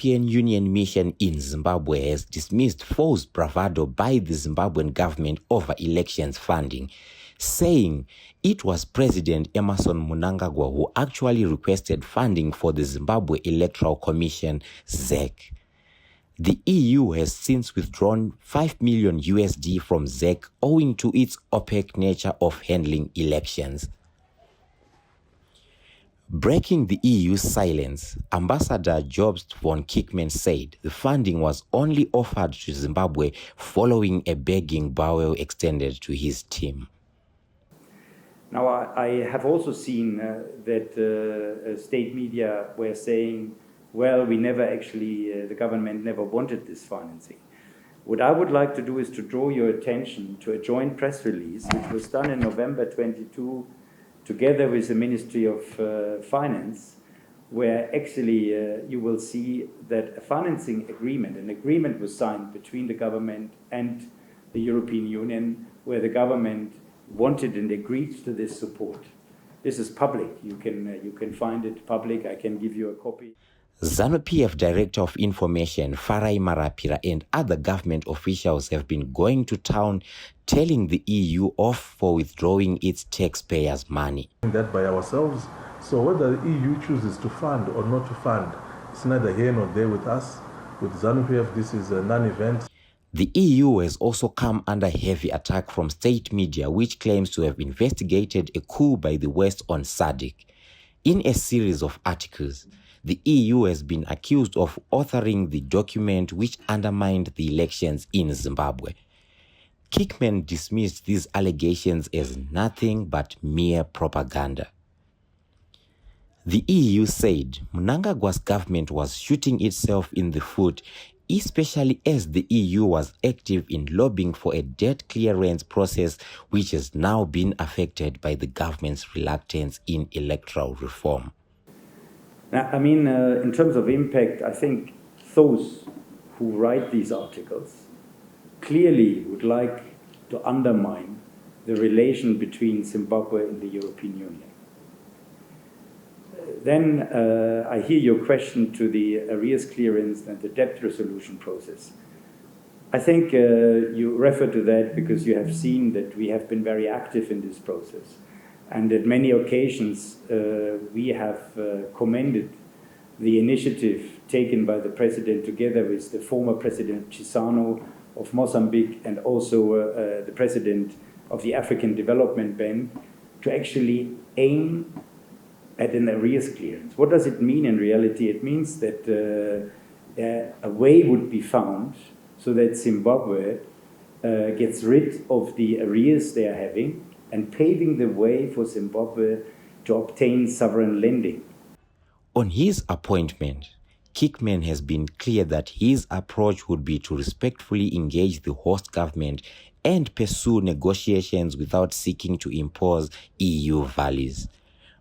European Union mission in Zimbabwe has dismissed false bravado by the Zimbabwean government over elections funding, saying it was President Emmerson Mnangagwa who actually requested funding for the Zimbabwe Electoral Commission, ZEC. The EU has since withdrawn $5 million from ZEC owing to its opaque nature of handling elections. Breaking the EU's silence, Ambassador Zopf von Kickman said the funding was only offered to Zimbabwe following a begging bow extended to his team. Now, I have also seen that state media were saying, well, we never actually, the government never wanted this financing. What I would like to do is to draw your attention to a joint press release, which was done in November 22, together with the Ministry of Finance, where actually you will see that a financing agreement, an agreement was signed between the government and the European Union, where the government wanted and agreed to this support. This is public. You can find it public. I can give you a copy. ZANU-PF Director of Information Farai Marapira and other government officials have been going to town telling the EU off for withdrawing its taxpayers' money. That by ourselves. So whether the EU chooses to fund or not to fund, it's neither here nor there with us. With ZANU-PF, this is a non-event. The EU has also come under heavy attack from state media, which claims to have investigated a coup by the West on SADC. In a series of articles, the EU has been accused of authoring the document which undermined the elections in Zimbabwe. Kickman dismissed these allegations as nothing but mere propaganda. The EU said Mnangagwa's government was shooting itself in the foot, especially as the EU was active in lobbying for a debt clearance process which has now been affected by the government's reluctance in electoral reform. Now, I mean, in terms of impact, I think those who write these articles clearly would like to undermine the relation between Zimbabwe and the European Union. Then I hear your question to the arrears clearance and the debt resolution process. I think you refer to that because you have seen that we have been very active in this process. And at many occasions, we have commended the initiative taken by the president together with the former President Chissano of Mozambique and also the president of the African Development Bank to actually aim at an arrears clearance. What does it mean in reality? It means that a way would be found so that Zimbabwe gets rid of the arrears they are having and paving the way for Zimbabwe to obtain sovereign lending. On his appointment, Kickman has been clear that his approach would be to respectfully engage the host government and pursue negotiations without seeking to impose EU values.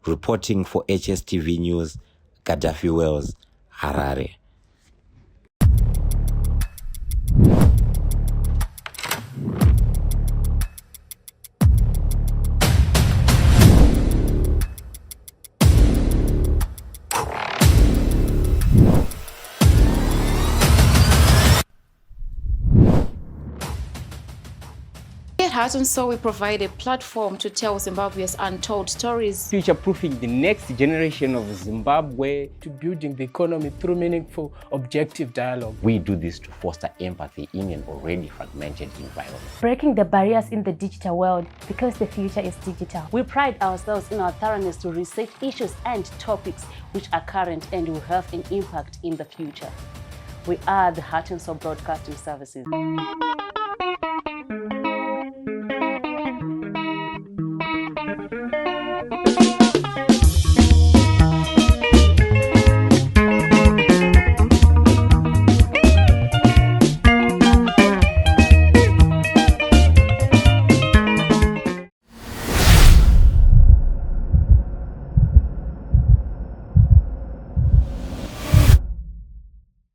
Reporting for HSTV News, Gaddafi Wells, Harare. At Heart and Soul, we provide a platform to tell Zimbabwe's untold stories. Future-proofing the next generation of Zimbabwe. To building the economy through meaningful, objective dialogue. We do this to foster empathy in an already fragmented environment. Breaking the barriers in the digital world because the future is digital. We pride ourselves in our thoroughness to research issues and topics which are current and will have an impact in the future. We are the Heart and Soul Broadcasting Services.